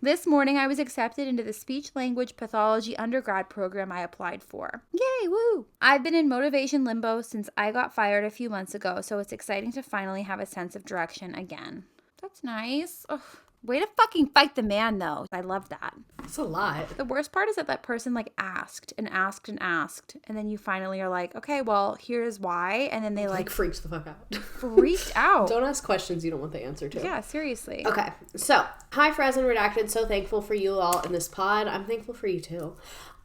This morning, I was accepted into the speech language pathology undergrad program I applied for. Yay, woo! I've been in motivation limbo since I got fired a few months ago, so it's exciting to finally have a sense of direction again. That's nice. Ugh. Way to fucking fight the man, though. I love that. It's a lot. The worst part is that person like asked and asked and asked, and then you finally are like, okay, well, here's why, and then they like freaked the fuck out. Freaked out. Don't ask questions you don't want the answer to. Yeah, seriously. Okay, so hi, Frozen Redacted. So thankful for you all in this pod. I'm thankful for you too.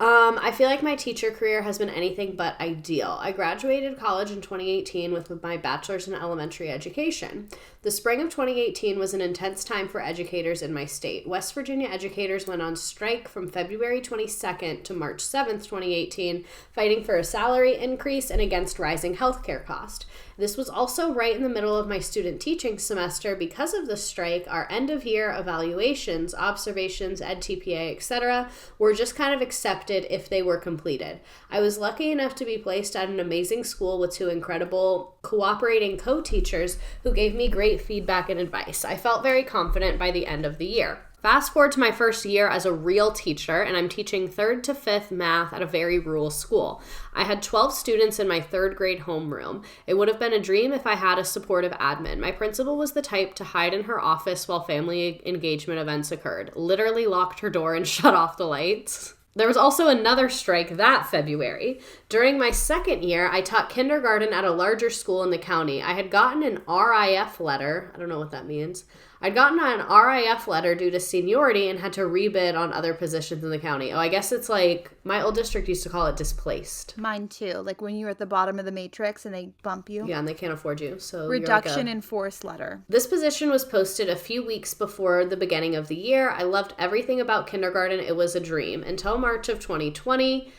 I feel like my teacher career has been anything but ideal. I graduated college in 2018 with my bachelor's in elementary education. The spring of 2018 was an intense time for educators in my state. West Virginia educators went on strike from February 22nd to March 7th, 2018, fighting for a salary increase and against rising healthcare costs. This was also right in the middle of my student teaching semester. Because of the strike, our end-of-year evaluations, observations, EdTPA, etc. were just kind of accepted if they were completed. I was lucky enough to be placed at an amazing school with two incredible cooperating co-teachers who gave me great feedback and advice. I felt very confident by the end of the year. Fast forward to my first year as a real teacher, and I'm teaching 3rd to 5th math at a very rural school. I had 12 students in my 3rd grade homeroom. It would have been a dream if I had a supportive admin. My principal was the type to hide in her office while family engagement events occurred, literally locked her door and shut off the lights. There was also another strike that February. During my 2nd year, I taught kindergarten at a larger school in the county. I had gotten an RIF letter. I don't know what that means. I'd gotten an RIF letter due to seniority and had to rebid on other positions in the county. Oh, I guess it's like, my old district used to call it displaced. Mine too. Like when you're at the bottom of the matrix and they bump you. Yeah, and they can't afford you. So reduction in force letter. This position was posted a few weeks before the beginning of the year. I loved everything about kindergarten. It was a dream. Until March of 2020.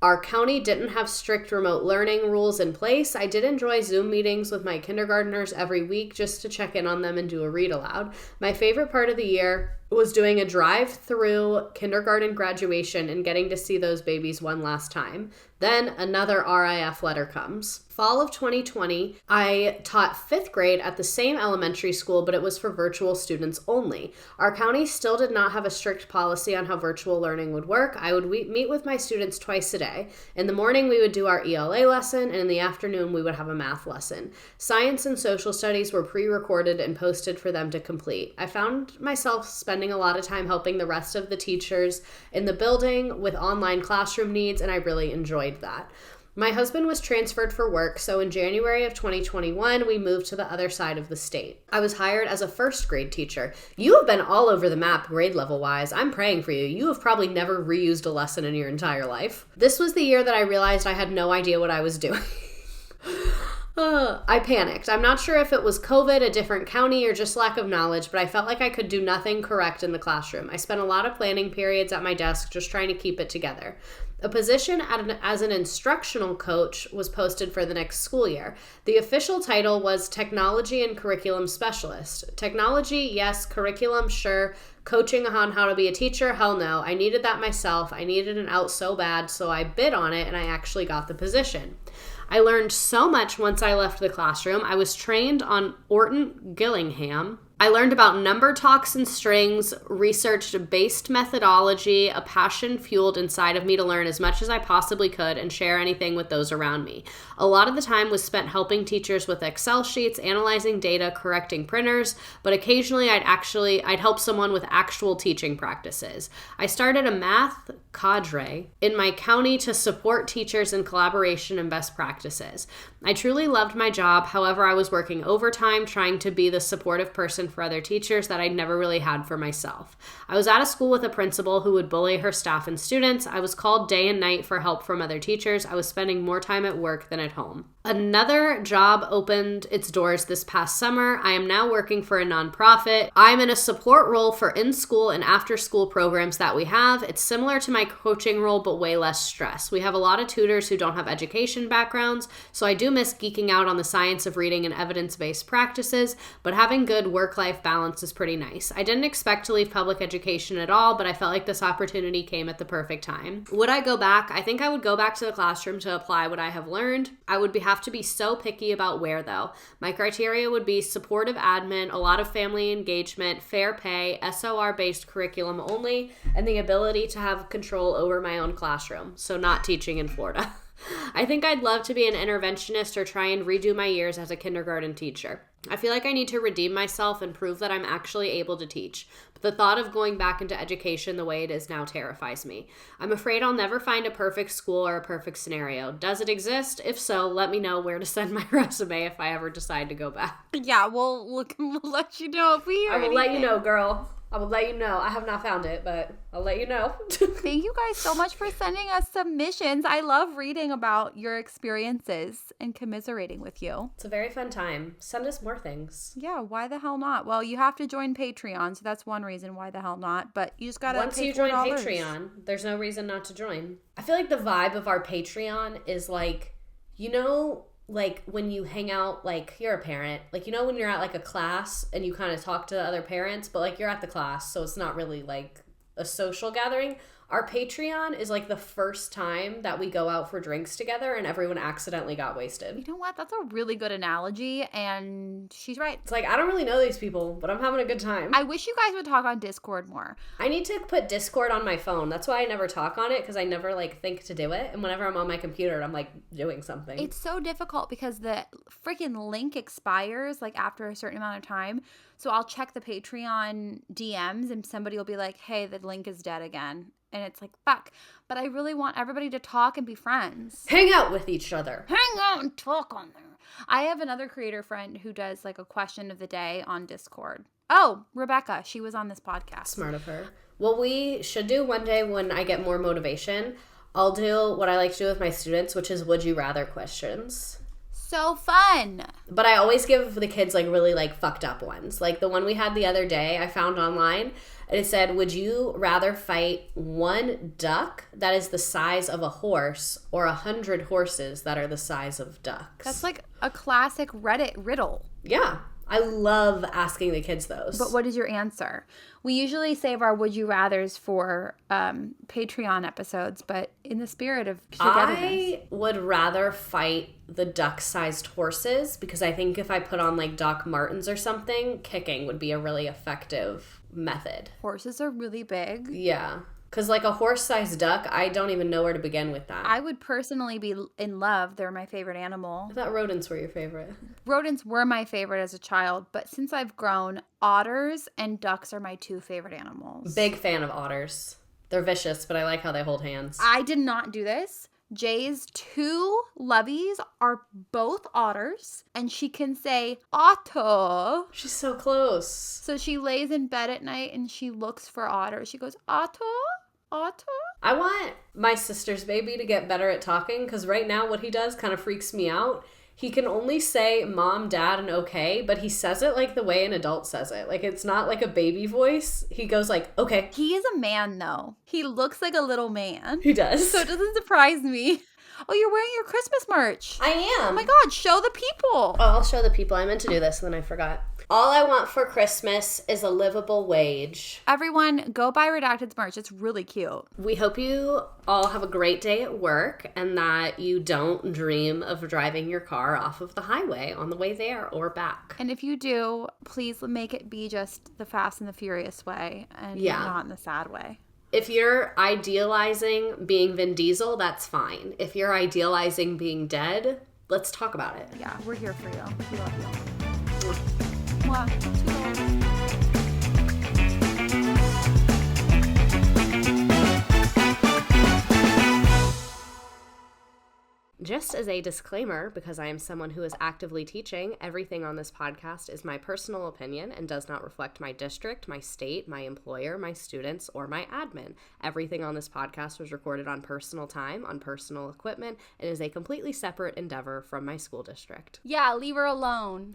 Our county didn't have strict remote learning rules in place. I did enjoy Zoom meetings with my kindergartners every week just to check in on them and do a read aloud. My favorite part of the year was doing a drive-through kindergarten graduation and getting to see those babies one last time. Then another RIF letter comes. Fall of 2020, I taught 5th grade at the same elementary school, but it was for virtual students only. Our county still did not have a strict policy on how virtual learning would work. I would meet with my students twice a day. In the morning, we would do our ELA lesson, and in the afternoon, we would have a math lesson. Science and social studies were pre-recorded and posted for them to complete. I found myself spending a lot of time helping the rest of the teachers in the building with online classroom needs, and I really enjoyed that. My husband was transferred for work, so in January of 2021, we moved to the other side of the state. I was hired as a 1st grade teacher. You have been all over the map grade level wise. I'm praying for you. You have probably never reused a lesson in your entire life. This was the year that I realized I had no idea what I was doing. I panicked. I'm not sure if it was COVID, a different county, or just lack of knowledge, but I felt like I could do nothing correct in the classroom. I spent a lot of planning periods at my desk just trying to keep it together. A position as an instructional coach was posted for the next school year. The official title was Technology and Curriculum Specialist. Technology, yes. Curriculum, sure. Coaching on how to be a teacher, hell no. I needed that myself. I needed an out so bad, so I bid on it and I actually got the position. I learned so much once I left the classroom. I was trained on Orton Gillingham. I learned about number talks and strings, researched based methodology, a passion fueled inside of me to learn as much as I possibly could and share anything with those around me. A lot of the time was spent helping teachers with Excel sheets, analyzing data, correcting printers, but occasionally I'd help someone with actual teaching practices. I started a math cadre in my county to support teachers in collaboration and best practices. I truly loved my job. However, I was working overtime trying to be the supportive person for other teachers that I'd never really had for myself. I was at a school with a principal who would bully her staff and students. I was called day and night for help from other teachers. I was spending more time at work than at home. Another job opened its doors this past summer. I am now working for a nonprofit. I'm in a support role for in-school and after-school programs that we have. It's similar to my coaching role, but way less stress. We have a lot of tutors who don't have education backgrounds, so I do miss geeking out on the science of reading and evidence-based practices, but having good work-life balance is pretty nice. I didn't expect to leave public education at all, but I felt like this opportunity came at the perfect time. Would I go back? I think I would go back to the classroom to apply what I have learned. I would have to be so picky about where, though. My criteria would be supportive admin, a lot of family engagement, fair pay, SOR-based curriculum only, and the ability to have control over my own classroom, so not teaching in Florida. I think I'd love to be an interventionist or try and redo my years as a kindergarten teacher. I feel like I need to redeem myself and prove that I'm actually able to teach. But the thought of going back into education the way it is now terrifies me. I'm afraid I'll never find a perfect school or a perfect scenario. Does it exist? If so, let me know where to send my resume if I ever decide to go back. Yeah, we'll let you know if we hear I will let you anything. know, girl. I will let you know. I have not found it, but I'll let you know. Thank you guys so much for sending us submissions. I love reading about your experiences and commiserating with you. It's a very fun time. Send us more things. Yeah, why the hell not? Well, you have to join Patreon, so that's one reason why the hell not. But you just gotta Once pay you join $4. Patreon, there's no reason not to join. I feel like the vibe of our Patreon is like, you know, like when you hang out, like you're a parent, like, you know, when you're at like a class and you kind of talk to other parents, but like you're at the class, so it's not really like a social gathering. Our Patreon is like the first time that we go out for drinks together and everyone accidentally got wasted. You know what? That's a really good analogy, and she's right. It's like, I don't really know these people, but I'm having a good time. I wish you guys would talk on Discord more. I need to put Discord on my phone. That's why I never talk on it, because I never like think to do it. And whenever I'm on my computer, I'm like doing something. It's so difficult because the freaking link expires like after a certain amount of time. So I'll check the Patreon DMs and somebody will be like, hey, the link is dead again. And it's like, fuck. But I really want everybody to talk and be friends. Hang out with each other. Hang out and talk on there. I have another creator friend who does like a question of the day on Discord. Oh, Rebecca. She was on this podcast. Smart of her. What we should do one day when I get more motivation, I'll do what I like to do with my students, which is would you rather questions. So fun. But I always give the kids like really like fucked up ones. Like the one we had the other day I found online. And it said, would you rather fight one duck that is the size of a horse or 100 horses that are the size of ducks? That's like a classic Reddit riddle. Yeah. I love asking the kids those. But what is your answer? We usually save our would you rathers for Patreon episodes, but in the spirit of togetherness. I would rather fight the duck-sized horses because I think if I put on like Doc Martens or something, kicking would be a really effective method. Horses are really big. Yeah. Because like a horse-sized duck, I don't even know where to begin with that. I would personally be in love. They're my favorite animal. I thought rodents were your favorite. Rodents were my favorite as a child, but since I've grown, otters and ducks are my two favorite animals. Big fan of otters. They're vicious, but I like how they hold hands. I did not do this. Jay's two lovies are both otters, and she can say otter. She's so close. So she lays in bed at night and she looks for otters. She goes, otter, otter. I want my sister's baby to get better at talking because right now what he does kind of freaks me out. He can only say mom, dad, and okay, but he says it like the way an adult says it. Like it's not like a baby voice. He goes like, okay. He is a man though. He looks like a little man. He does. So it doesn't surprise me. Oh, you're wearing your Christmas merch. I am. Oh my God, show the people. Oh, I'll show the people. I meant to do this and then I forgot. All I want for Christmas is a livable wage. Everyone, go buy Redacted's merch. It's really cute. We hope you all have a great day at work and that you don't dream of driving your car off of the highway on the way there or back. And if you do, please make it be just the Fast and the Furious way and not in the sad way. If you're idealizing being Vin Diesel, that's fine. If you're idealizing being dead, let's talk about it. Yeah, we're here for you. We love you. Mwah. Toodles. Just as a disclaimer, because I am someone who is actively teaching, everything on this podcast is my personal opinion and does not reflect my district, my state, my employer, my students, or my admin. Everything on this podcast was recorded on personal time, on personal equipment, and is a completely separate endeavor from my school district. Yeah, leave her alone.